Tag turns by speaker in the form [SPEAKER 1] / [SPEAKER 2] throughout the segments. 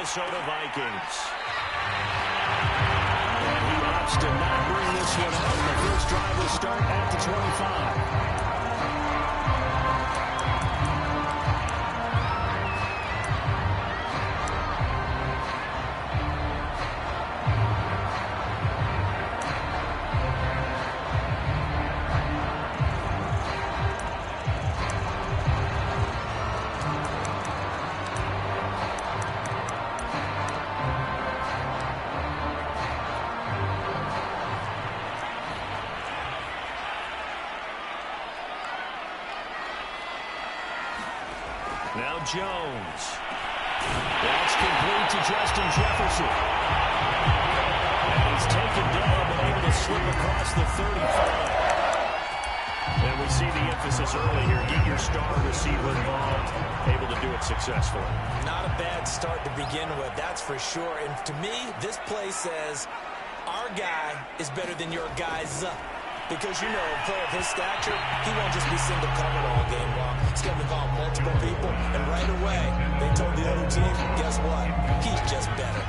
[SPEAKER 1] Minnesota Vikings. And he opts to not bring this one out. The first drive will start at the 25. Now Jones. That's complete to Justin Jefferson. And he's taken down but able to slip across the 35. And we see the emphasis early here. Get your star receiver involved. Able to do it successfully.
[SPEAKER 2] Not a bad start to begin with, that's for sure. And to me, this play says our guy is better than your guy's. Because, you know, a player of his stature, he won't just be single covered all game long. He's going to involve multiple people, and right away, they told the other team, guess what? He's just better.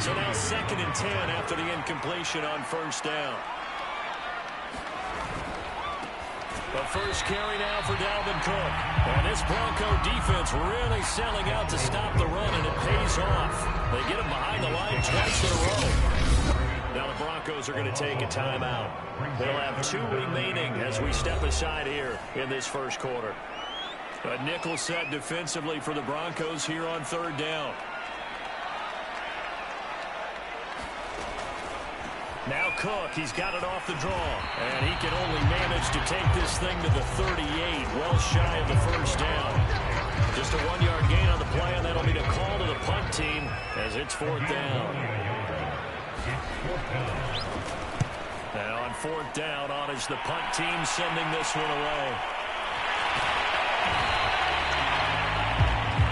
[SPEAKER 1] So now 2nd and 10 after the incompletion on first down. The first carry now for Dalvin Cook. And this Bronco defense really selling out to stop the run, and it pays off. They get him behind the line twice in a row. Now the Broncos are going to take a timeout. They'll have 2 remaining as we step aside here in this first quarter. A nickel set defensively for the Broncos here on 3rd down. Now Cook, he's got it off the draw. And he can only manage to take this thing to the 38, well shy of the first down. Just a 1-yard gain on the play, and that'll be the call to the punt team as it's 4th down. Now on 4th down, on is the punt team sending this one away.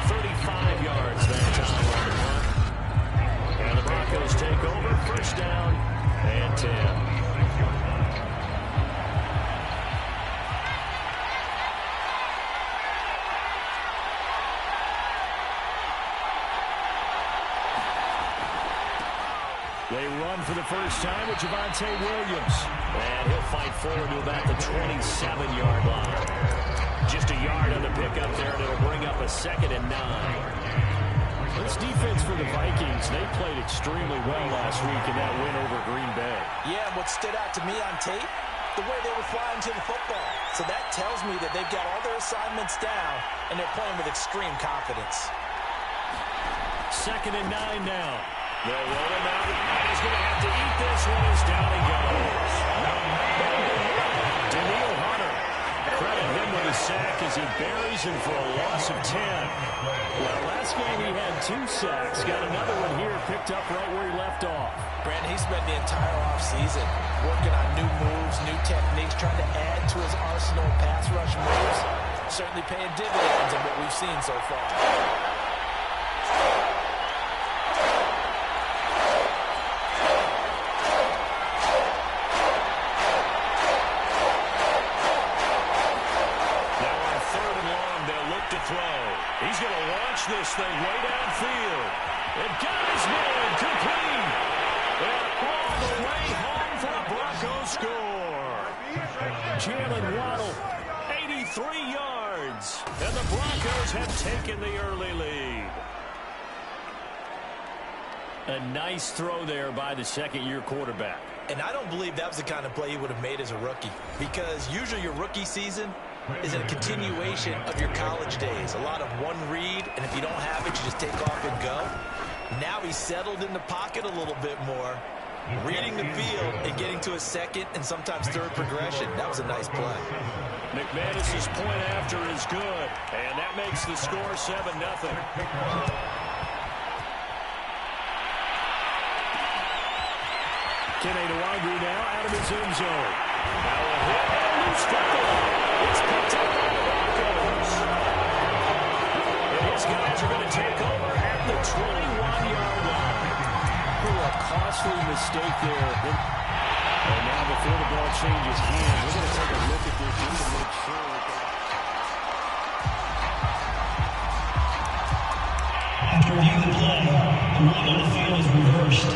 [SPEAKER 1] 35 yards that time on the punt. And the Broncos take over. First down and 10. They run for the first time with Javonte Williams. And he'll fight forward to about the 27-yard line. Just a yard on the pickup there, and it'll bring up a 2nd and 9. This defense for the Vikings, they played extremely well last week in that win over Green Bay.
[SPEAKER 2] Yeah, and what stood out to me on tape, the way they were flying to the football. So that tells me that they've got all their assignments down, and they're playing with extreme confidence.
[SPEAKER 1] 2nd and 9 now. They'll roll him out. He's going to have to eat this one as down he goes. Daniil Hunter. Credit him with a sack as he buries him for a loss of 10. Well, last game he had 2 sacks. Got another one here picked up right where he left off.
[SPEAKER 2] Brandon, he spent the entire offseason working on new moves, new techniques, trying to add to his arsenal of pass rush moves. Certainly paying dividends on what we've seen so far.
[SPEAKER 1] He's going to launch this thing way downfield. And got his man complete. And all the way home for a Broncos score. Jalen Waddle, 83 yards. And the Broncos have taken the early lead. A nice throw there by the 2nd-year quarterback.
[SPEAKER 2] And I don't believe that was the kind of play he would have made as a rookie. Because usually your rookie season is a continuation of your college days. A lot of one read, and if you don't have it, you just take off and go. Now he's settled in the pocket a little bit more, reading the field and getting to a 2nd and sometimes 3rd progression. That was a nice play.
[SPEAKER 1] McManus's point after is good, and that makes the score 7-0. Kenny Nwangwu now out of his end zone. Now a hit and loose football. It's picked up by the Broncos. And his guys are going to take over at the 21-yard line. A costly mistake there. And now before the ball changes hands, we're going to take a look at this just to make sure.
[SPEAKER 3] To review the play, the run on the field is reversed.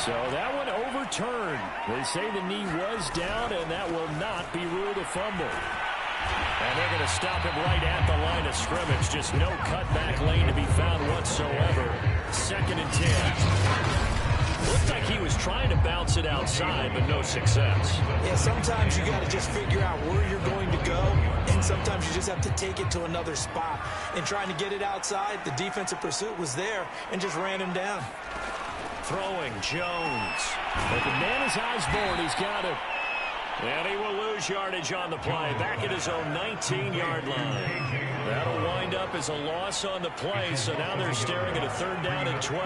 [SPEAKER 1] So that one overturned. They say the knee was down, and that will not be ruled a fumble. And they're going to stop him right at the line of scrimmage. Just no cutback lane to be found whatsoever. 2nd and 10. Looked like he was trying to bounce it outside, but no success.
[SPEAKER 2] Yeah, sometimes you got to just figure out where you're going to go, and sometimes you just have to take it to another spot. And trying to get it outside, the defensive pursuit was there and just ran him down.
[SPEAKER 1] Throwing Jones. But the man is Osborne. He's got it. And he will lose yardage on the play. Back at his own 19-yard line. That'll wind up as a loss on the play. So now they're staring at a 3rd down and 12.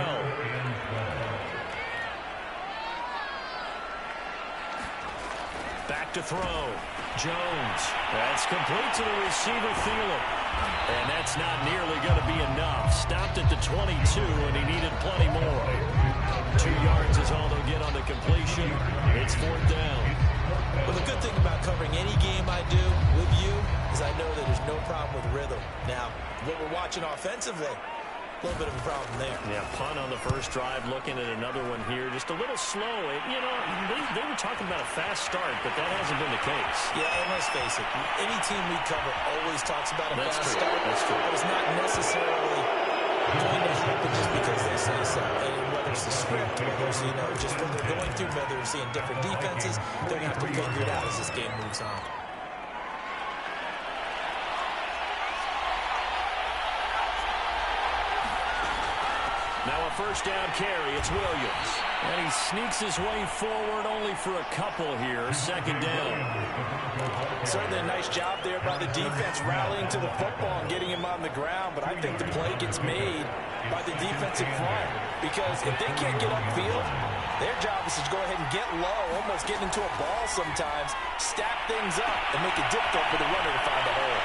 [SPEAKER 1] Back to throw. Jones. That's complete to the receiver, Thielen. And that's not nearly going to be enough. Stopped at the 22, and he needed plenty more. 2 yards is all they'll get on the completion. It's 4th down.
[SPEAKER 2] Well, the good thing about covering any game I do with you is I know that there's no problem with rhythm. Now, what we're watching offensively, a little bit of a problem there.
[SPEAKER 1] Yeah, punt on the first drive, looking at another one here. Just a little slow. You know, they were talking about a fast start, but that hasn't been the case.
[SPEAKER 2] Yeah, and let's face it, any team we cover always talks about a fast start.
[SPEAKER 1] That's true.
[SPEAKER 2] But it's not necessarily going to happen just because they say so. And whether it's the script, whether it's, you know, just what they're going through, whether they're seeing different defenses, they're going to have to figure it out as this game moves on.
[SPEAKER 1] Now a 1st down carry. It's Williams. And he sneaks his way forward only for a couple here. 2nd down.
[SPEAKER 2] Certainly a nice job there by the defense rallying to the football and getting him on the ground. But I think the play gets made by the defensive front. Because if they can't get upfield, their job is to go ahead and get low, almost get into a ball sometimes, stack things up, and make it difficult for the runner to find a hole.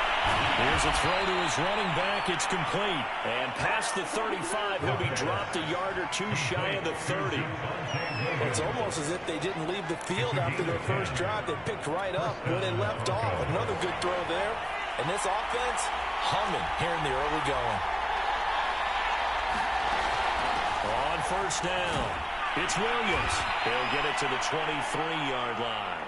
[SPEAKER 1] Here's a throw to his running back. It's complete. And past the 35, he'll be dropped a yard or 2 shy of the 30.
[SPEAKER 2] Well, it's almost as if they didn't leave the field after their first drive. They picked right up where they left off. Another good throw there. And this offense, humming here in the early going.
[SPEAKER 1] On 1st down, it's Williams. They'll get it to the 23-yard line.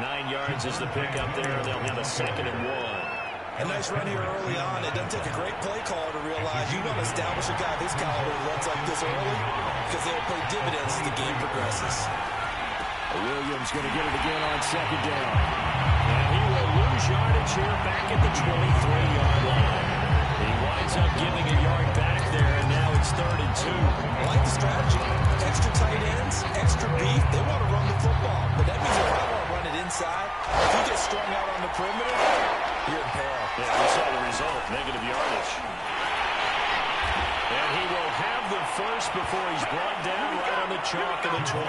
[SPEAKER 1] 9 yards is the pickup there, and they'll have a 2nd and 1.
[SPEAKER 2] A nice run here early on. It doesn't take a great play caller to realize you want to establish a guy of his caliber who runs like this early because they'll pay dividends as the game progresses.
[SPEAKER 1] Williams going to get it again on 2nd down. And he will lose yardage here back at the 23-yard line. He winds up giving a yard back there, and now it's 3rd and 2.
[SPEAKER 2] I like the strategy. Extra tight ends, extra beef. They want to run the football, but that means they want to run it inside. If you get strung out on the perimeter, you're in peril.
[SPEAKER 1] Yeah, we saw the result, negative yardage. And he will have the first before he's brought down right on the chalk of the 20.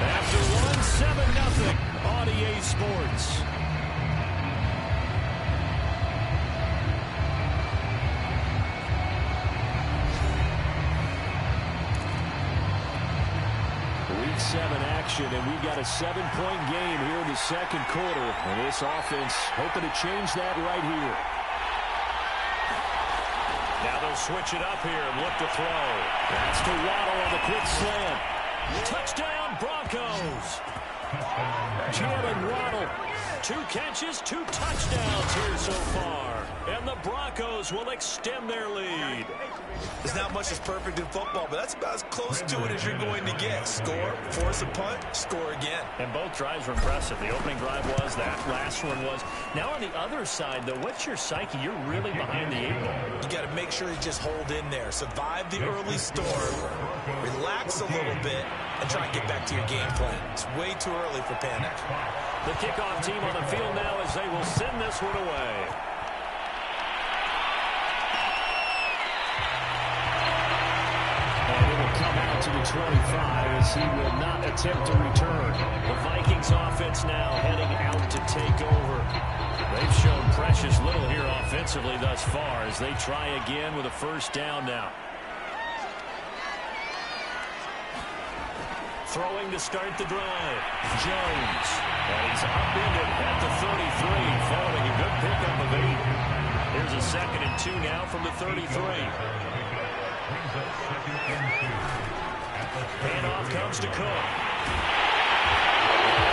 [SPEAKER 1] After one, 7-0 on EA Sports. Week 7 action, and we've got a 7-point game here in the 2nd quarter. And this offense hoping to change that right here. Now they'll switch it up here and look to throw. That's to Waddle on the quick slant. Touchdown, Broncos. Jalen Waddle, 2 catches, 2 touchdowns here so far. And the Broncos will extend their lead.
[SPEAKER 2] There's not much that's perfect in football, but that's about as close to it as you're going to get. Score, force a punt, score again.
[SPEAKER 1] And both drives were impressive. The opening drive was, that last one was. Now on the other side, though, what's your psyche? You're really behind the 8 ball.
[SPEAKER 2] You got to make sure you just hold in there. Survive the early storm, relax a little bit, and try and get back to your game plan. It's way too early for panic.
[SPEAKER 1] The kickoff team on the field now as they will send this one away. To the 25 as he will not attempt to return. The Vikings offense now heading out to take over. They've shown precious little here offensively thus far as they try again with a 1st down now. Throwing to start the drive. Jones. And he's upended at the 33 following a good pickup of 8. Here's a 2nd and 2 now from the 33. Handoff comes to Cook. And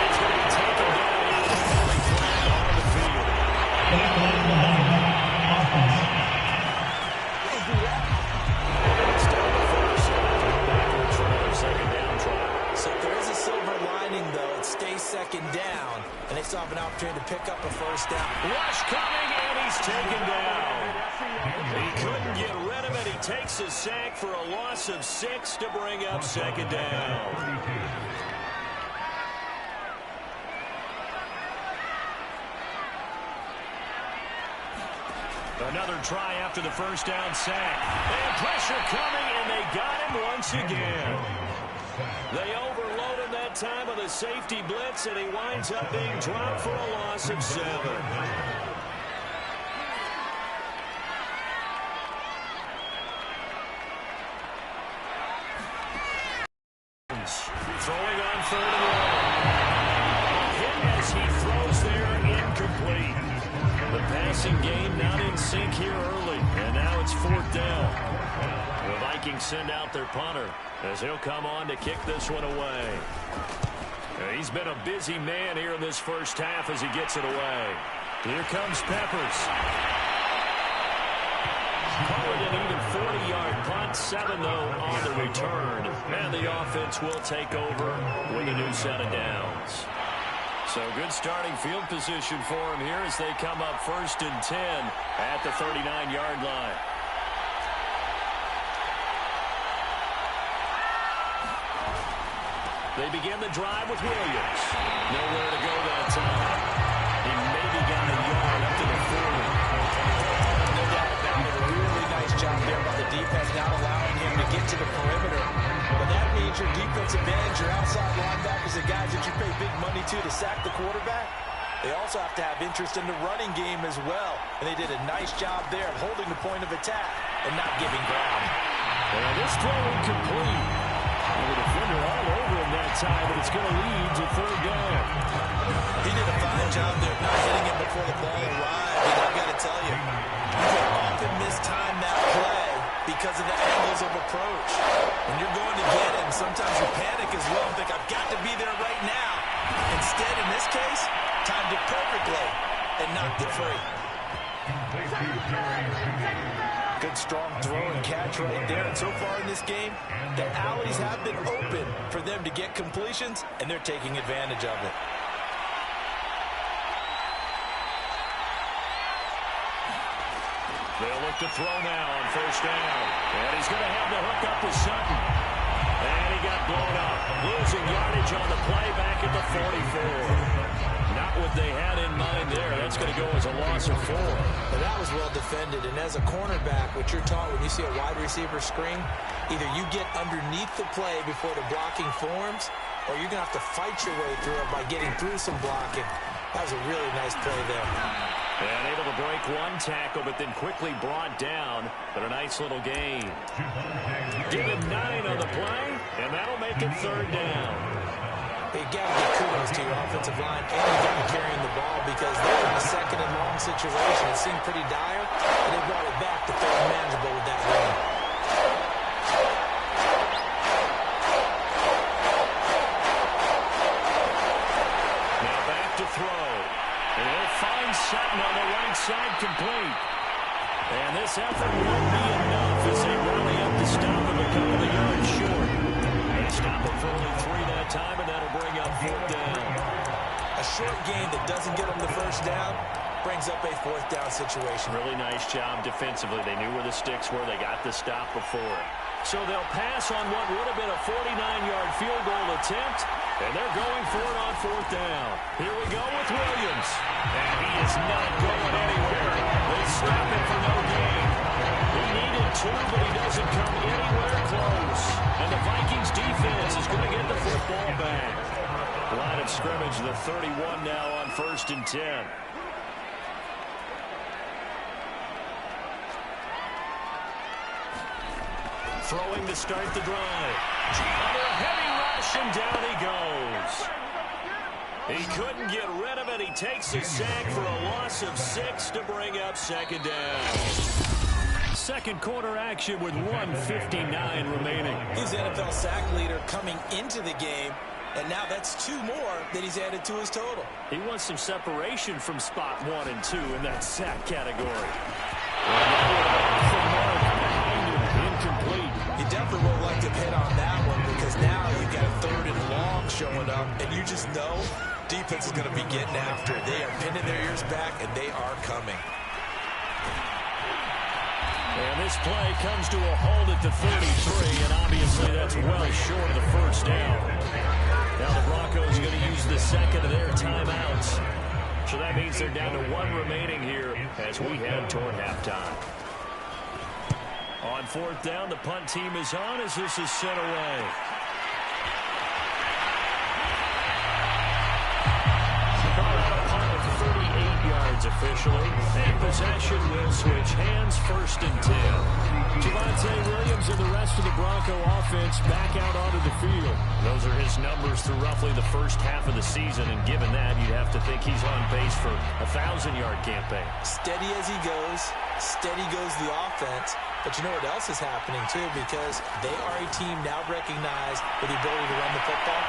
[SPEAKER 1] it's going to be taken down here with a penalty flag on the field. It's down to first. Backwards for another 2nd down try.
[SPEAKER 2] So there is a silver lining, though. It stays 2nd down, and they still have an opportunity to pick up a 1st down.
[SPEAKER 1] Rush coming, and he's taken down. He couldn't get rid of it. He takes a sack for a loss of 6 to bring up 2nd down. Another try after the 1st down sack. And pressure coming, and they got him once again. They overload him that time with a safety blitz, and he winds up being dropped for a loss of 7. Throwing on 3rd and long. Hit as he throws there, incomplete. The passing game not in sync here early, and now it's 4th down. The Vikings send out their punter as he'll come on to kick this one away. He's been a busy man here in this first half as he gets it away. Here comes Peppers. Call it an even 40-yard punt, 7 though on the return. And the offense will take over with a new set of downs. So good starting field position for him here as they come up 1st and 10 at the 39-yard line. They begin the drive with Williams. Nowhere to go that time. He maybe got a yard up to the 40.
[SPEAKER 2] No doubt about it. A really nice job there by the defense, not allowing him to get to the perimeter. But that means your defensive ends, your outside linebackers, the guys that you pay big money to sack the quarterback, they also have to have interest in the running game as well. And they did a nice job there of holding the point of attack and not giving ground.
[SPEAKER 1] Well, this throw incomplete. The defender all over him that time, but it's going to lead to 3rd down.
[SPEAKER 2] He did a fine job there of not hitting him before the ball arrived. And I got to tell you, you can often mistime that play because of the angles of approach. When you're going to get him, sometimes you panic as well and think, I've got to be there right now. Instead, in this case, timed it perfectly and knocked it free. Good strong throw and catch right there. And so far in this game, the alleys have been open for them to get completions, and they're taking advantage of it.
[SPEAKER 1] They'll look to throw now on 1st down. And he's going to have the hook up with Sutton. And he got blown up. Losing yardage on the play back at the 44. Not what they had in mind there. That's going to go as a loss of 4.
[SPEAKER 2] But that was well defended. And as a cornerback, what you're taught when you see a wide receiver screen, either you get underneath the play before the blocking forms, or you're going to have to fight your way through it by getting through some blocking. That was a really nice play there.
[SPEAKER 1] And able to break one tackle, but then quickly brought down. But a nice little gain. Give him 9 on the play, and that'll make it 3rd down.
[SPEAKER 2] You got to give kudos to your offensive line and you got to carrying the ball because they were in a 2nd and long situation. It seemed pretty dire, and they brought it back to 3rd and manageable with that run.
[SPEAKER 1] Now back to throw. And he'll find Sutton on the right side complete. And this effort won't be enough as they rally up to stop him a couple of yards short. They stop him for only 3 that time, and that'll bring up 4th down.
[SPEAKER 2] A short gain that doesn't get them the 1st down brings up a 4th down situation.
[SPEAKER 1] Really nice job defensively. They knew where the sticks were. They got the stop before. So they'll pass on what would have been a 49-yard field goal attempt, and they're going for it on 4th down. Here we go with Williams. And he is not going anywhere. They stop him for no gain. He needed 2, but he doesn't come anywhere close. And the Vikings defense is going to get the football back. Line of scrimmage, the 31 now on 1st and 10. Throwing to start the drive. Under a heavy possession. Down he goes. He couldn't get rid of it. He takes a sack for a loss of 6 to bring up second down. Second quarter action with 1:59 remaining.
[SPEAKER 2] He's the NFL sack leader coming into the game, and now that's 2 more that he's added to his total.
[SPEAKER 1] He wants some separation from spot 1 and 2 in that sack category.
[SPEAKER 2] Incomplete. You definitely would like to hit on that one because now you've got a 3rd and long showing up, and you just know defense is going to be getting after it. They are pinning their ears back, and they are coming.
[SPEAKER 1] And this play comes to a halt at the 33, and obviously that's well short of the first down. Now the Broncos are going to use the second of their timeouts. So that means they're down to 1 remaining here as we head toward halftime. On 4th down, the punt team is on as this is sent away. Colorado punt of 38 yards officially. And possession will switch hands, 1st and 10. Javonte Williams and the rest of the Bronco offense back out onto the field. Those are his numbers through roughly the first half of the season, and given that, you'd have to think he's on pace for a 1,000-yard campaign.
[SPEAKER 2] Steady as he goes, steady goes the offense. But you know what else is happening, too, because they are a team now recognized with the ability to run the football.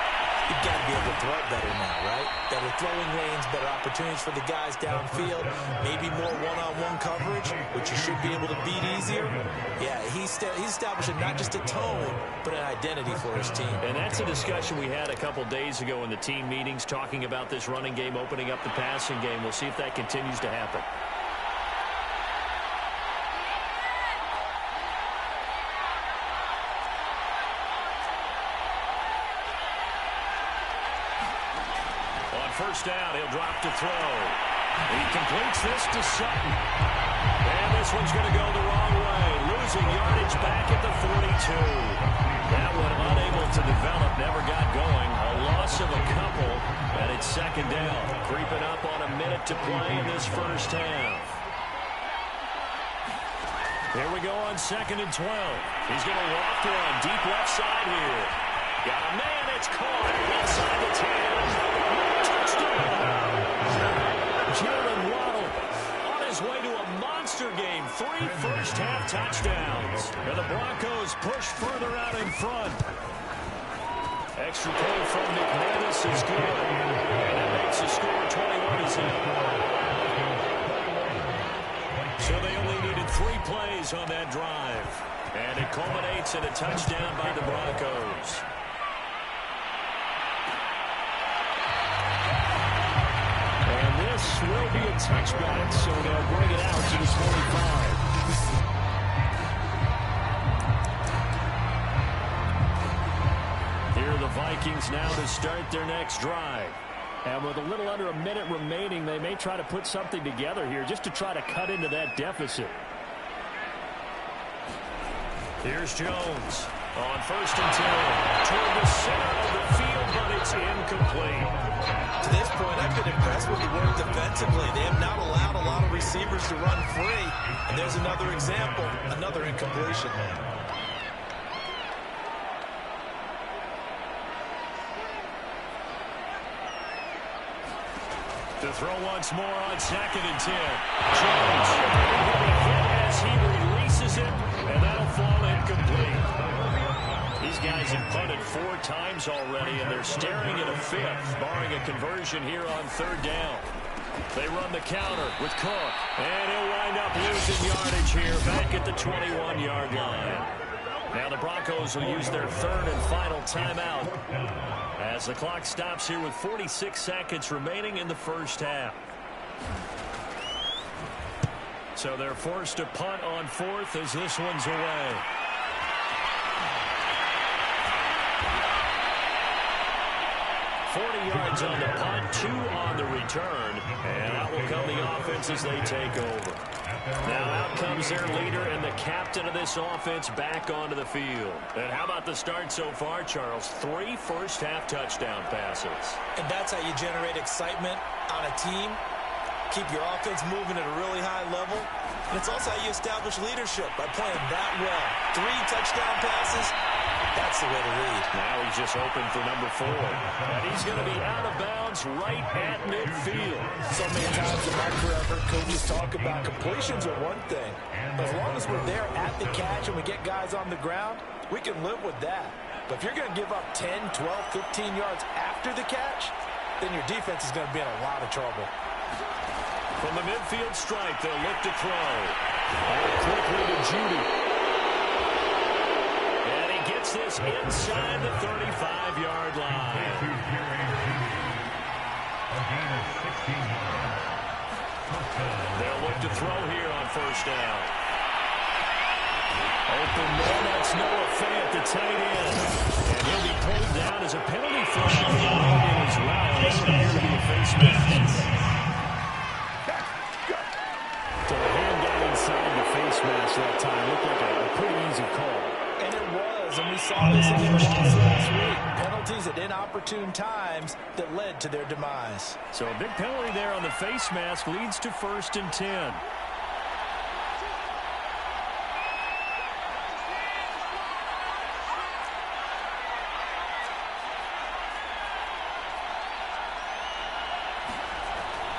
[SPEAKER 2] You've got to be able to throw it better now, right? Better throwing lanes, better opportunities for the guys downfield, maybe more one-on-one coverage, which you should be able to beat easier. Yeah, he's establishing not just a tone, but an identity for his team.
[SPEAKER 1] And that's a discussion we had a couple days ago in the team meetings, talking about this running game, opening up the passing game. We'll see if that continues to happen. First down, he'll drop to throw. He completes this to Sutton. And this one's going to go the wrong way. Losing yardage back at the 42. That one unable to develop, never got going. A loss of a couple, and it's second down. Creeping up on a minute to play in this first half. Here we go on 2nd and 12. He's going to walk one deep left side here. Got a man, it's caught. Inside the 10. Jalen Waddle on his way to a monster game. 3 first-half touchdowns. And the Broncos push further out in front. Extra point from McManus is good. And that makes the score 21-0. So they only needed 3 plays on that drive. And it culminates in a touchdown by the Broncos. This will be a touchback, so they'll bring it out to the 25. Here are the Vikings now to start their next drive. And with a little under a minute remaining, they may try to put something together here just to try to cut into that deficit. Here's Jones on 1st and 10. Toward the center of the field, but it's incomplete.
[SPEAKER 2] To this point, I've been impressed with the work defensively. They have not allowed a lot of receivers to run free. And there's another example, another incompletion.
[SPEAKER 1] To throw once more on 2nd and 10. Jones as he releases it, and that'll fall incomplete. These guys have punted 4 times already, and they're staring at a 5th, barring a conversion here on 3rd down. They run the counter with Cook, and he'll wind up losing yardage here back at the 21-yard line. Now the Broncos will use their 3rd and final timeout as the clock stops here with 46 seconds remaining in the first half. So they're forced to punt on 4th as this one's away. Yards on the punt, 2 on the return, and out will come the offense as they take over. Now out comes their leader and the captain of this offense back onto the field. And how about the start so far, Charles? 3 first-half touchdown passes.
[SPEAKER 2] And that's how you generate excitement on a team. Keep your offense moving at a really high level. And it's also how you establish leadership by playing that well. 3 touchdown passes. That's the way to lead.
[SPEAKER 1] Now he's just open for number 4. And he's going to be out of bounds right at midfield.
[SPEAKER 2] So many times in my career, I've heard coaches talk about completions are one thing. As long as we're there at the catch and we get guys on the ground, we can live with that. But if you're going to give up 10, 12, 15 yards after the catch, then your defense is going to be in a lot of trouble.
[SPEAKER 1] From the midfield stripe, they'll look to throw. Quickly to Judy. And he gets this inside the 35-yard line. They'll look to throw here on first down. Open man, that's Noah Fant, the tight end. And he'll be pulled down as a penalty flag as well. This will appear to be a face mask. So the hand got inside the face mask that time. Looked like a pretty easy call.
[SPEAKER 2] And it was, and we saw this in the loss last week. Penalties at inopportune times that led to their demise.
[SPEAKER 1] So a big penalty there on the face mask leads to 1st and 10.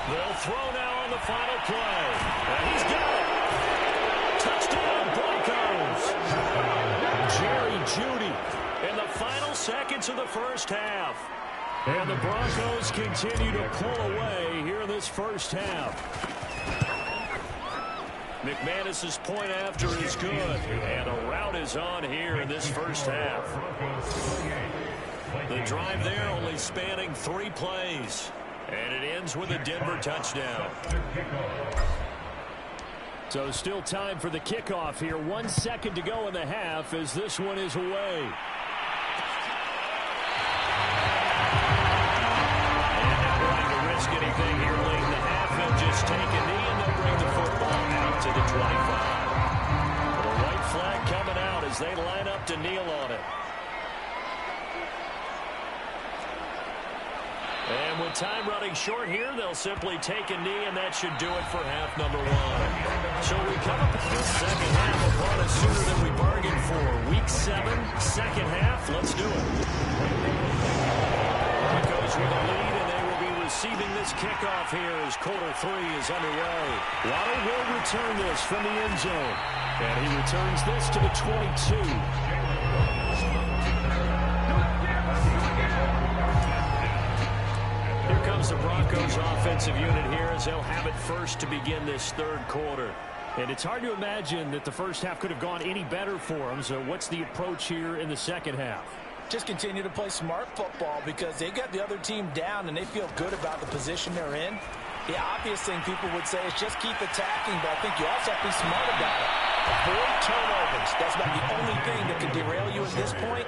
[SPEAKER 1] They'll throw now on the final play. And he's got it. Touchdown, Broncos. Jerry Jeudy in the final seconds of the first half. And the Broncos continue to pull away here in this first half. McManus's point after is good. And a rout is on here in this first half. The drive there only spanning 3 plays. And it ends with a Denver touchdown. So still time for the kickoff here. 1 second to go in the half as this one is away. And not willing to risk anything here late in the half. They'll just take a knee and they'll bring the football out to the 25. The white flag coming out as they line up to kneel on it. And with time running short here, they'll simply take a knee, and that should do it for half number 1. So we come up with this second half upon us sooner than we bargained for. Week 7, second half. Let's do it. Broncos with a lead, and they will be receiving this kickoff here as quarter 3 is underway. Waddle will return this from the end zone. And he returns this to the 22. Here comes the Broncos offensive unit here as they'll have it first to begin this 3rd quarter. And it's hard to imagine that the first half could have gone any better for them. So what's the approach here in the second half?
[SPEAKER 2] Just continue to play smart football because they got the other team down and they feel good about the position they're in. The obvious thing people would say is just keep attacking, but I think you also have to be smart about it. Avoid turnovers. That's about the only thing that can derail you at this point.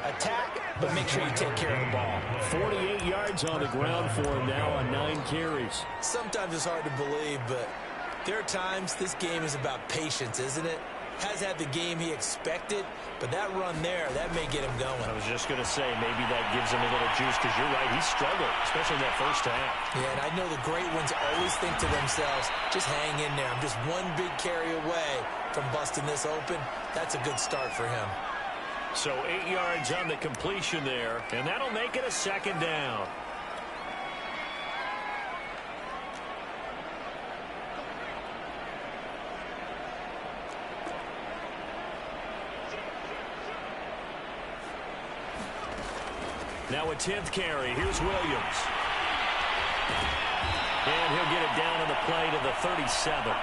[SPEAKER 2] Attack, but make sure you take care of the ball.
[SPEAKER 1] 48 yards on the ground for him now on 9 carries.
[SPEAKER 2] Sometimes it's hard to believe, but there are times this game is about patience, isn't it? Has had the game he expected, but that run there, that may get him going.
[SPEAKER 1] I was just going to say, maybe that gives him a little juice, because you're right, he struggled, especially in that first half.
[SPEAKER 2] Yeah, and I know the great ones always think to themselves, just hang in there. I'm just one big carry away from busting this open. That's a good start for him.
[SPEAKER 1] So 8 yards on the completion there, and that'll make it a second down. Now a 10th carry. Here's Williams. And he'll get it down on the play to the 37.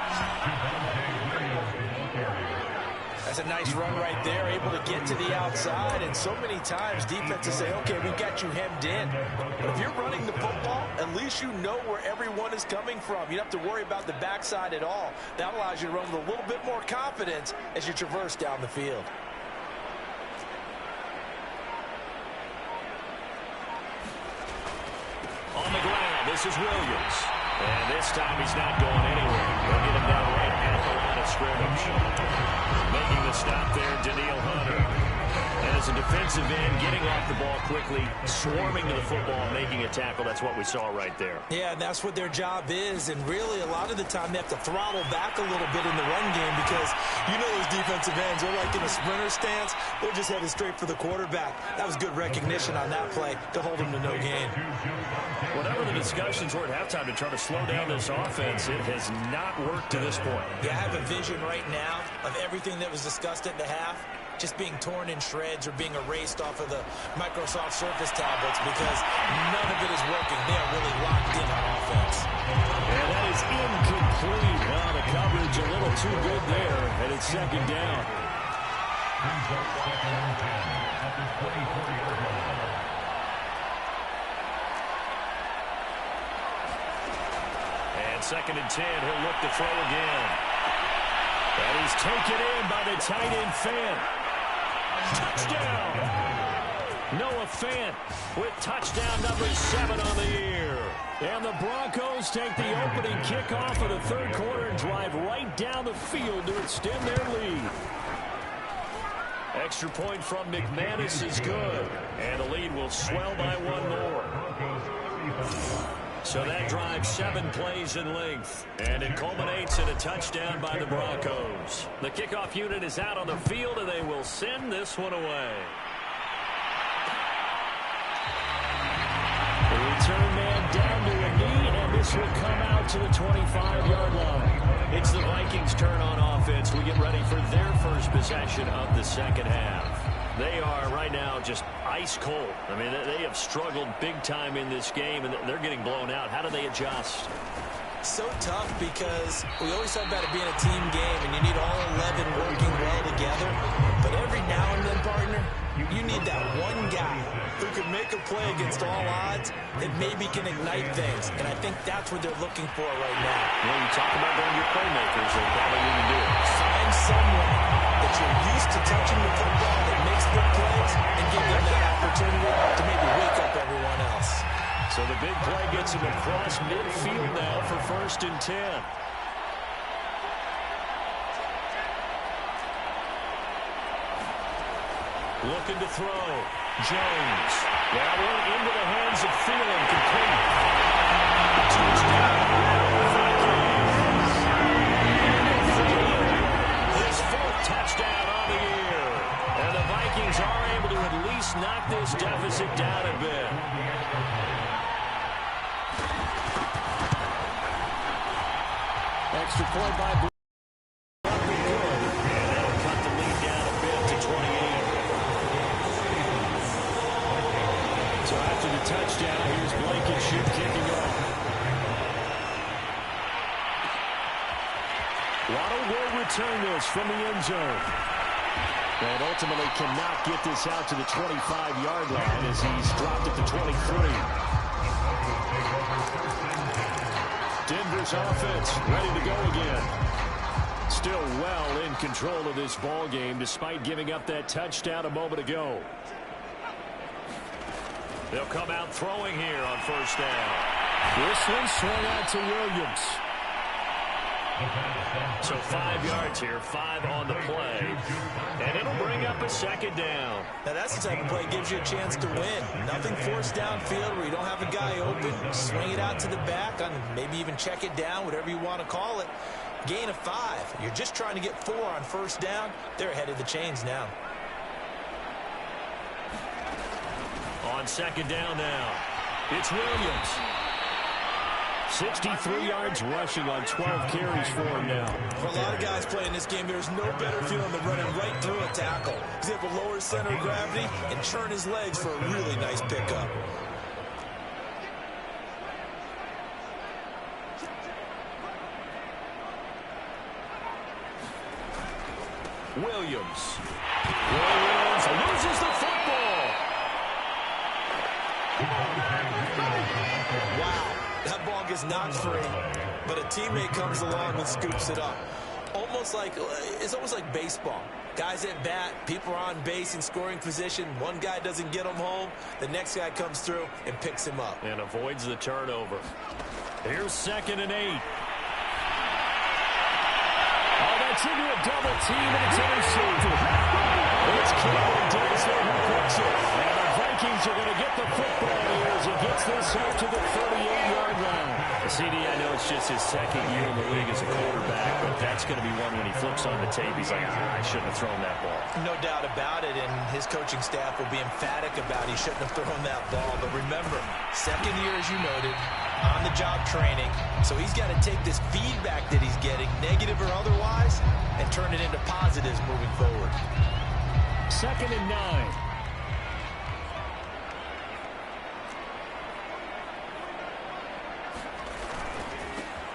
[SPEAKER 2] That's a nice run right there, able to get to the outside. And so many times defenses say, okay, we've got you hemmed in. But if you're running the football, at least you know where everyone is coming from. You don't have to worry about the backside at all. That allows you to run with a little bit more confidence as you traverse down the field.
[SPEAKER 1] On the ground, this is Williams. And this time he's not going anywhere. They'll get him down right at the line of scrimmage. Making the stop there, Danielle Hunter. And as a defensive end, getting off the ball quickly, swarming to the football, making a tackle, that's what we saw right there.
[SPEAKER 2] Yeah, and that's what their job is. And really, a lot of the time, they have to throttle back a little bit in the run game because you know those defensive ends, they're like in a sprinter stance. They're just headed straight for the quarterback. That was good recognition on that play to hold them to no gain.
[SPEAKER 1] Whatever the discussions were at halftime to try to slow down this offense, it has not worked to this point.
[SPEAKER 2] Yeah, I have a vision right now of everything that was discussed at the half just being torn in shreds or being erased off of the Microsoft Surface tablets because none of it is working. They are really locked in on offense.
[SPEAKER 1] And that is incomplete. Well, the coverage a little too good there, and it's second down. And second and 10, he'll look to throw again. That is taken in by the tight end Fant. Touchdown! Noah Fant with touchdown number 7 on the year. And the Broncos take the opening kickoff of the third quarter and drive right down the field to extend their lead. Extra point from McManus is good. And the lead will swell by 1 more. So that drives 7 plays in length. And it culminates in a touchdown by the Broncos. The kickoff unit is out on the field, and they will send this one away. The return man down to a knee, and this will come out to the 25-yard line. It's the Vikings' turn on offense. We get ready for their first possession of the second half. They are right now just ice cold. I mean, they have struggled big time in this game, and they're getting blown out. How do they adjust?
[SPEAKER 2] So tough because we always talk about it being a team game, and you need all 11 working well together. But every now and then, partner, you need that one guy who can make a play against all odds that maybe can ignite things. And I think that's what they're looking for right now.
[SPEAKER 1] Well, you talk about going to your playmakers, and probably you can do it.
[SPEAKER 2] Find someone that you're used to touching the football that makes big plays and give them that opportunity to maybe wake up everyone else.
[SPEAKER 1] So the big play gets him across midfield now for 1st and 10. Looking to throw. Jones. That one into the hands of Thielen. Complete. Touchdown. His 4th touchdown on the year. And the Vikings are able to at least knock this deficit down a bit. Extra point by Blue. And that'll cut the lead down a bit to 28. So after the touchdown, here's Blankenship kicking off. Waddle will return this from the end zone. And ultimately cannot get this out to the 25-yard line as he's dropped at the 23. Denver's offense ready to go again. Still well in control of this ball game despite giving up that touchdown a moment ago. They'll come out throwing here on 1st down. This one swung out to Williams. So 5 yards here, 5 on the play. And it'll bring up a 2nd down.
[SPEAKER 2] Now that's the type of play that gives you a chance to win. Nothing forced downfield where you don't have a guy open. Swing it out to the back, and maybe even check it down, whatever you want to call it. Gain of 5. You're just trying to get 4 on 1st down. They're ahead of the chains now.
[SPEAKER 1] On 2nd down now, it's Williams. 63 yards rushing on 12 carries for him now.
[SPEAKER 2] For a lot of guys playing this game, there's no better feeling than running right through a tackle. He's able to lower his center of gravity and turn his legs for a really nice pickup.
[SPEAKER 1] Williams loses the football.
[SPEAKER 2] Wow, that ball gets knocked free, but a teammate comes along and scoops it up. It's almost like baseball. Guys at bat, people are on base in scoring position. One guy doesn't get him home. The next guy comes through and picks him up.
[SPEAKER 1] And avoids the turnover. Here's 2nd and 8. Oh, that's into a double team, and it's intercepted. It's Campbell does there. Who picks it? And the Vikings are going to get the football here as he gets this out to the 38-yard line. CD, I know it's just his second year in the league as a quarterback, but that's going to be one when he flips on the tape. He's like, I shouldn't have thrown that ball.
[SPEAKER 2] No doubt about it, and his coaching staff will be emphatic about he shouldn't have thrown that ball. But remember, second year, as you noted, on-the-job training. So he's got to take this feedback that he's getting, negative or otherwise, and turn it into positives moving forward.
[SPEAKER 1] 2nd and 9.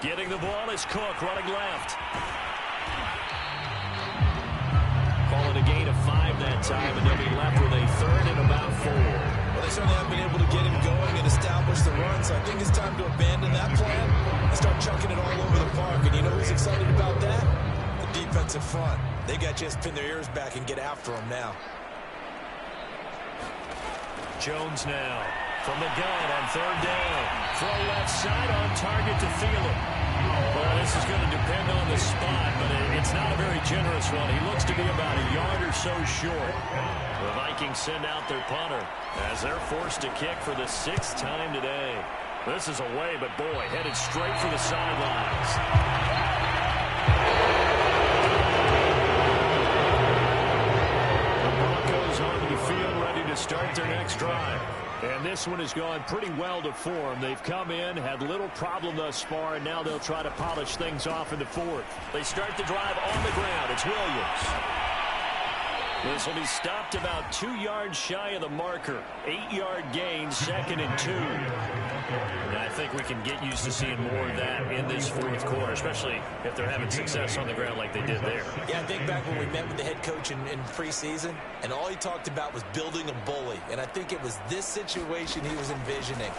[SPEAKER 1] Getting the ball is Cook, running left. Call it a gain of 5 that time, and they'll be left with a 3rd and about 4.
[SPEAKER 2] Well, they certainly haven't been able to get him going and establish the run, so I think it's time to abandon that plan and start chucking it all over the park. And you know who's excited about that? The defensive front. They got to just pin their ears back and get after him now.
[SPEAKER 1] Jones now from the gun on 3rd down. Throw left side on target to Thielen. Well, this is going to depend on the spot, but it's not a very generous one. He looks to be about a yard or so short. The Vikings send out their punter as they're forced to kick for the 6th time today. This is away, but boy, headed straight for the sidelines. The Broncos onto the field ready to start their next drive. And this one has gone pretty well to form. They've come in, had little problem thus far, and now they'll try to polish things off in the 4th. They start the drive on the ground. It's Williams. This will be stopped about 2 yards shy of the marker. 8-yard gain, 2nd and 2. And I think we can get used to seeing more of that in this 4th quarter, especially if they're having success on the ground like they did there.
[SPEAKER 2] Yeah, I think back when we met with the head coach in preseason, and all he talked about was building a bully. And I think it was this situation he was envisioning.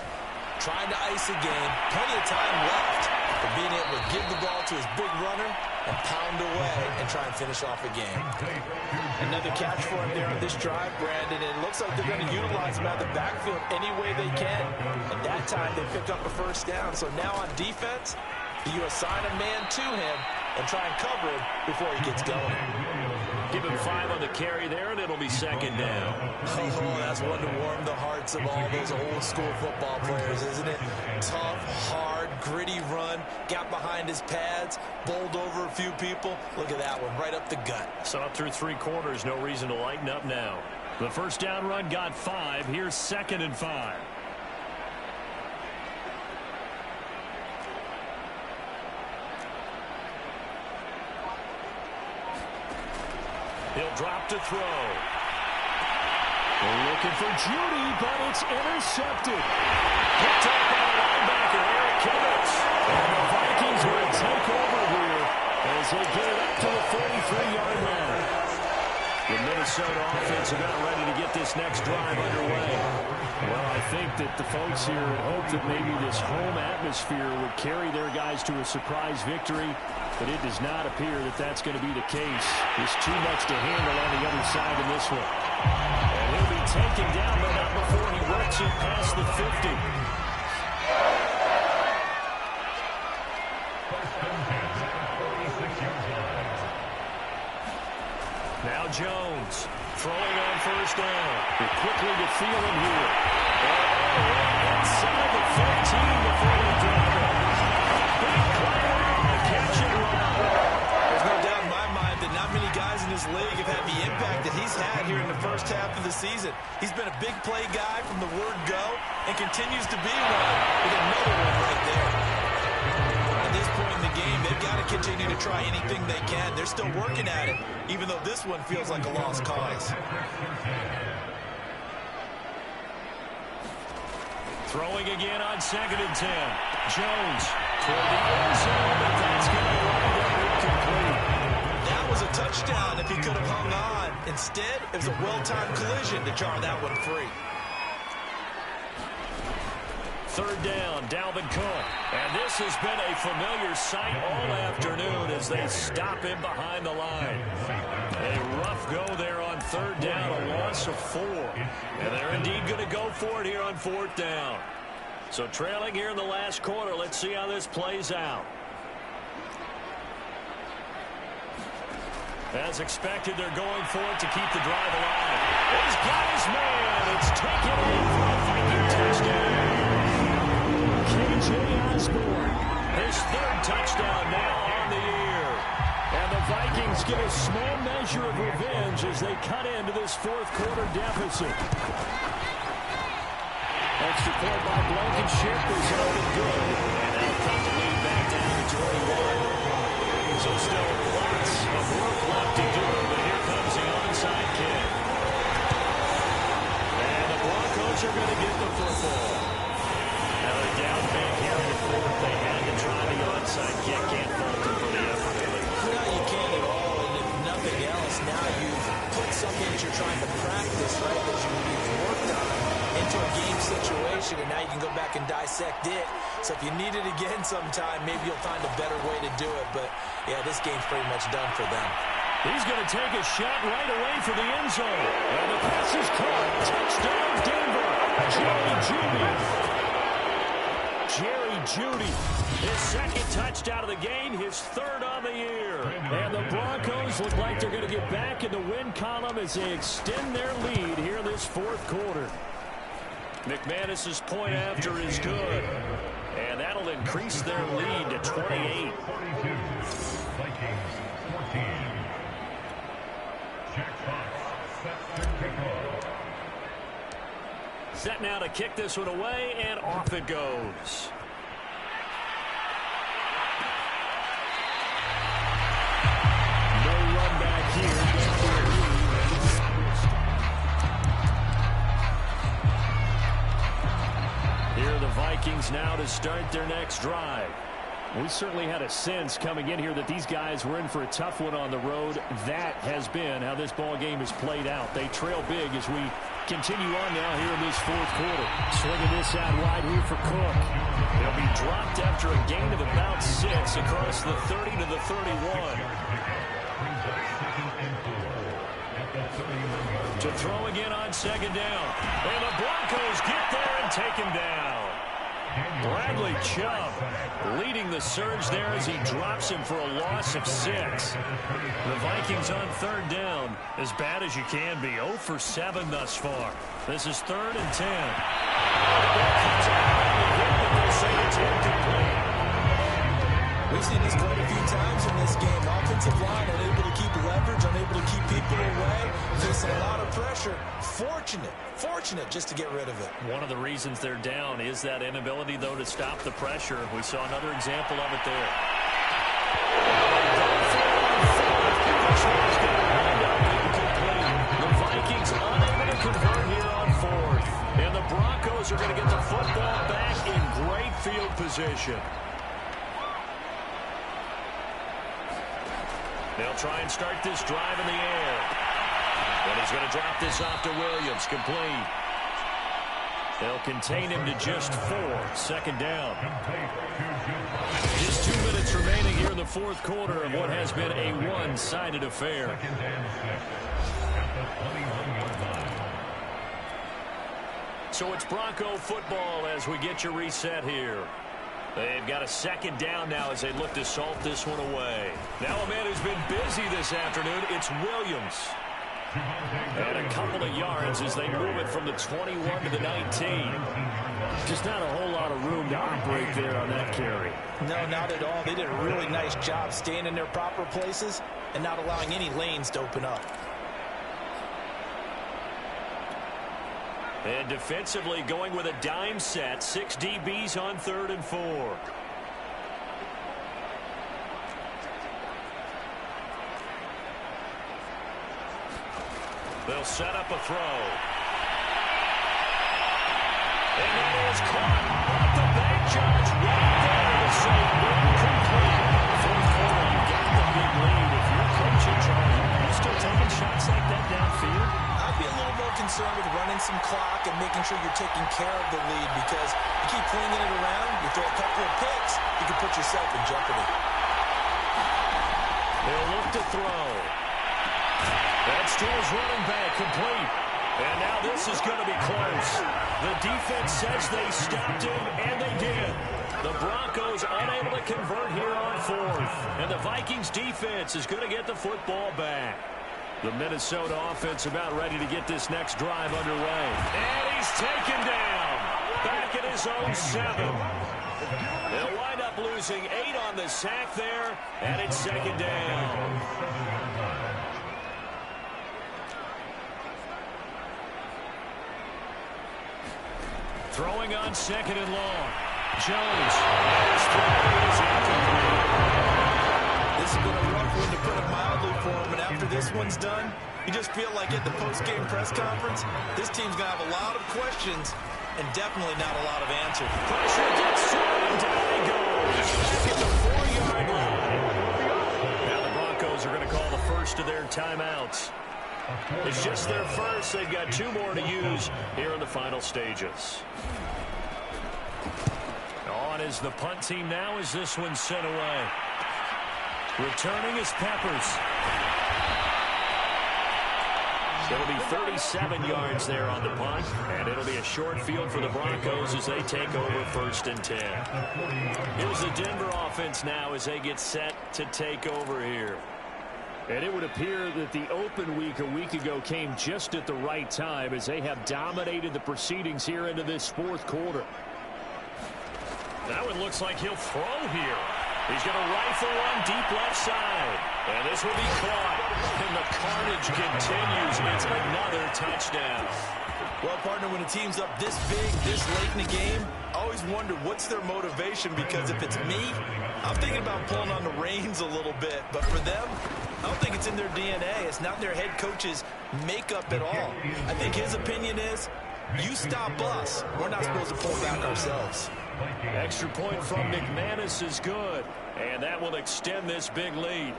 [SPEAKER 2] Trying to ice a game, plenty of time left, but being able to give the ball to his big runner and pound away and try and finish off a game. Another catch for him there on this drive, Brandon. And it looks like they're going to utilize him out of the backfield any way they can. And that time they picked up a 1st down. So now on defense, you assign a man to him and try and cover him before he gets going.
[SPEAKER 1] Give him 5 on the carry there, and it'll be 2nd down.
[SPEAKER 2] Oh, that's one to warm the hearts of all those old-school football players, isn't it? Tough, hard, gritty run, got behind his pads, bowled over a few people. Look at that one, right up the gut.
[SPEAKER 1] Saw it through 3 quarters, no reason to lighten up now. The 1st down run got 5. Here's 2nd and 5. He'll drop to throw. They're looking for Judy, but it's intercepted. Picked up by the linebacker, Eric Kimmons. And the Vikings will take over here as they get it up to the 43-yard line. The Minnesota offense about ready to get this next drive underway. Well, I think that the folks here hope that maybe this home atmosphere would carry their guys to a surprise victory, but it does not appear that that's going to be the case. There's too much to handle on the other side in this one. And he'll be taken down, but not before he works it past the 50. Now Jones throwing on 1st down. They're quickly to Thielen here. Inside the 15 before they drop it. Big play on the catch and run.
[SPEAKER 2] There's no doubt in my mind that not many guys in this league have had the impact that he's had here in the 1st half of the season. He's been a big play guy from the word go and continues to be one with another one right there. At this point in the game, they've got to continue to try anything they can. They're still working at it, even though this one feels like a lost cause.
[SPEAKER 1] Throwing again on 2nd and 10. Jones toward the end zone, but that's going to wind up incomplete.
[SPEAKER 2] That was a touchdown if he could have hung on. Instead, it was a well-timed collision to jar that one free.
[SPEAKER 1] 3rd down, Dalvin Cook. And this has been a familiar sight all afternoon as they stop him behind the line. A rough go there on 3rd down, a loss of 4. And they're indeed going to go for it here on 4th down. So trailing here in the last quarter, let's see how this plays out. As expected, they're going for it to keep the drive alive. He's got his man. It's taken in for a Viking touchdown. K.J. Osborne, his third touchdown now on the year. And the Vikings get a small measure of revenge as they cut into this fourth quarter deficit. Extra point by Blankenship is up and good. And that'll cut the lead back down to 21. So still lots of work left to do, but here comes the onside kick. And the Broncos are going to get the football. Now they're down big here in the fourth. They had to try the onside kick. Can't fault them for the effort, really.
[SPEAKER 2] No, you can't at all. And if nothing else, now you've put something that you're trying to practice, right, that you've worked on into a game situation, and now you can go back and dissect it. So if you need it again sometime, maybe you'll find a better way to do it. But, yeah, this game's pretty much done for them.
[SPEAKER 1] He's going to take a shot right away for the end zone. And the pass is caught. Touchdown, Denver. Jerry Jeudy, his second touchdown of the game, his third on the year. And the Broncos look like they're going to get back in the win column as they extend their lead here in this fourth quarter. McManus's point after is good. And that'll increase their lead to 28. Set now to kick this one away, and off it goes. No run back here. Here are the Vikings now to start their next drive. We certainly had a sense coming in here that these guys were in for a tough one on the road. That has been how this ball game has played out. They trail big as we continue on now here in this fourth quarter. Swinging this out wide here for Cook. They'll be dropped after a gain of about 6 across the 30 to the 31. To throw again on second down. And the Broncos get there and take him down. Bradley Chubb leading the surge there as he drops him for a loss of 6. The Vikings on third down, as bad as you can be, 0 for 7 thus far. This is 3rd and 10.
[SPEAKER 2] We've seen this quite a few times in this game. Offensive line unable to keep leverage, unable to keep people away, facing a lot of pressure. Fortunate just to get rid of it.
[SPEAKER 1] One of the reasons they're down is that inability, though, to stop the pressure. We saw another example of it there. The Vikings unable to convert here on 4th. And the Broncos are going to get the football back in great field position. They'll try and start this drive in the air. And he's going to drop this off to Williams. Complete. They'll contain him to just 4. 2nd down. Just 2 minutes remaining here in the fourth quarter of what has been a one-sided affair. So it's Bronco football as we get you reset here. They've got a 2nd down now as they look to salt this one away. Now a man who's been busy this afternoon, it's Williams. And a couple of yards as they move it from the 21 to the 19. Just not a whole lot of room to operate there on that carry.
[SPEAKER 2] No, not at all. They did a really nice job staying in their proper places and not allowing any lanes to open up.
[SPEAKER 1] And defensively going with a dime set. 6 DBs on 3rd and 4. They'll set up a throw. And that is caught off the back, Josh. Right there to say incomplete. Fourth quarter, you got the big lead. If you're coaching, Charlie, you still taking shots like that downfield?
[SPEAKER 2] I'd be a little more concerned with running some clock and making sure you're taking care of the lead, because you keep flinging it around, you throw a couple of picks, you can put yourself in jeopardy.
[SPEAKER 1] They'll look to throw. That's to his running back, complete. And now this is going to be close. The defense says they stopped him, and they did. The Broncos unable to convert here on fourth. And the Vikings defense is going to get the football back. The Minnesota offense about ready to get this next drive underway. And he's taken down. Back at his own 7. They'll wind up losing 8 on the sack there. And it's second down. Throwing on second and long. Jones.
[SPEAKER 2] This has been a rough one, to put it mildly, for him. And after this one's done, you just feel like at the post-game press conference, this team's going to have a lot of questions and definitely not a lot of answers.
[SPEAKER 1] Pressure gets to him. Down he goes. Back at the 4-yard line. Now the Broncos are going to call the first of their timeouts. It's just their first. They've got 2 more to use here in the final stages. On is the punt team now as this one's sent away. Returning is Peppers. It'll be 37 yards there on the punt, and it'll be a short field for the Broncos as they take over 1st and 10. Here's the Denver offense now as they get set to take over here.
[SPEAKER 4] And it would appear that the open week a week ago came just at the right time as they have dominated the proceedings here into this 4th quarter.
[SPEAKER 1] That one looks like he'll throw here. He's going to rifle one deep left side. And this will be caught. And the carnage continues. It's another touchdown.
[SPEAKER 2] Well, partner, when a team's up this big, this late in the game, I always wonder what's their motivation, because if it's me, I'm thinking about pulling on the reins a little bit. But for them, I don't think it's in their DNA. It's not their head coach's makeup at all. I think his opinion is, you stop us. We're not supposed to pull back ourselves.
[SPEAKER 1] Extra point from McManus is good. And that will extend this big lead.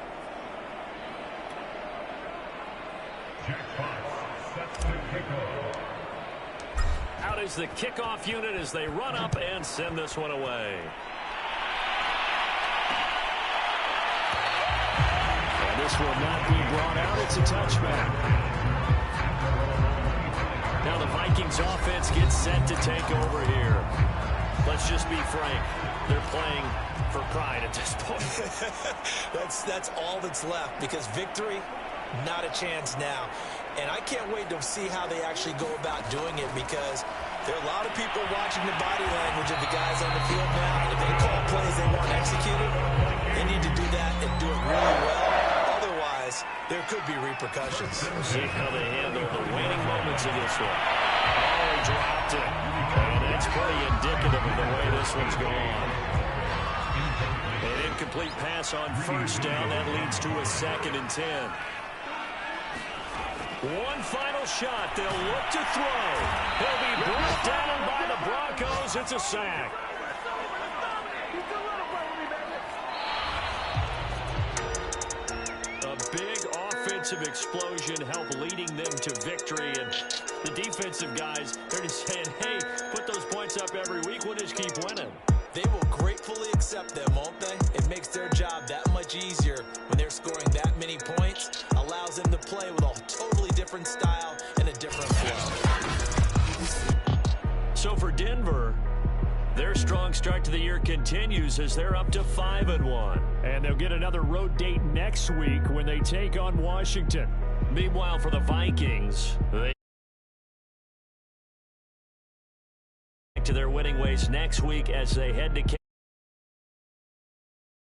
[SPEAKER 1] Out is the kickoff unit as they run up and send this one away.
[SPEAKER 4] And this will not be brought out. It's a touchback.
[SPEAKER 1] Now the Vikings offense gets set to take over here. Let's just be frank. They're playing for pride at this point.
[SPEAKER 2] That's all that's left, because victory, not a chance now. And I can't wait to see how they actually go about doing it, because there are a lot of people watching the body language of the guys on the field now. And if they call plays they want executed, they need to do that and do it really well. Otherwise, there could be repercussions.
[SPEAKER 1] We'll see how they handle the waning moments of this one. Oh, he dropped it. And that's pretty indicative of the way this one's gone. An incomplete pass on 1st down. That leads to a 2nd and 10. One final shot. They'll look to throw. He'll be brought down by the Broncos. It's a sack. A big offensive explosion helped leading them to victory. And the defensive guys, they're just saying, hey, put those points up every week. We'll just keep winning.
[SPEAKER 2] They will gratefully accept them, won't they? It makes their job that much easier when they're scoring that many points. Allows them to play with a totally different style and a different flow.
[SPEAKER 1] So for Denver, their strong start to the year continues as they're up to 5-1.
[SPEAKER 4] And they'll get another road date next week when they take on Washington.
[SPEAKER 1] Meanwhile, for the Vikings, they to their winning ways next week as they head to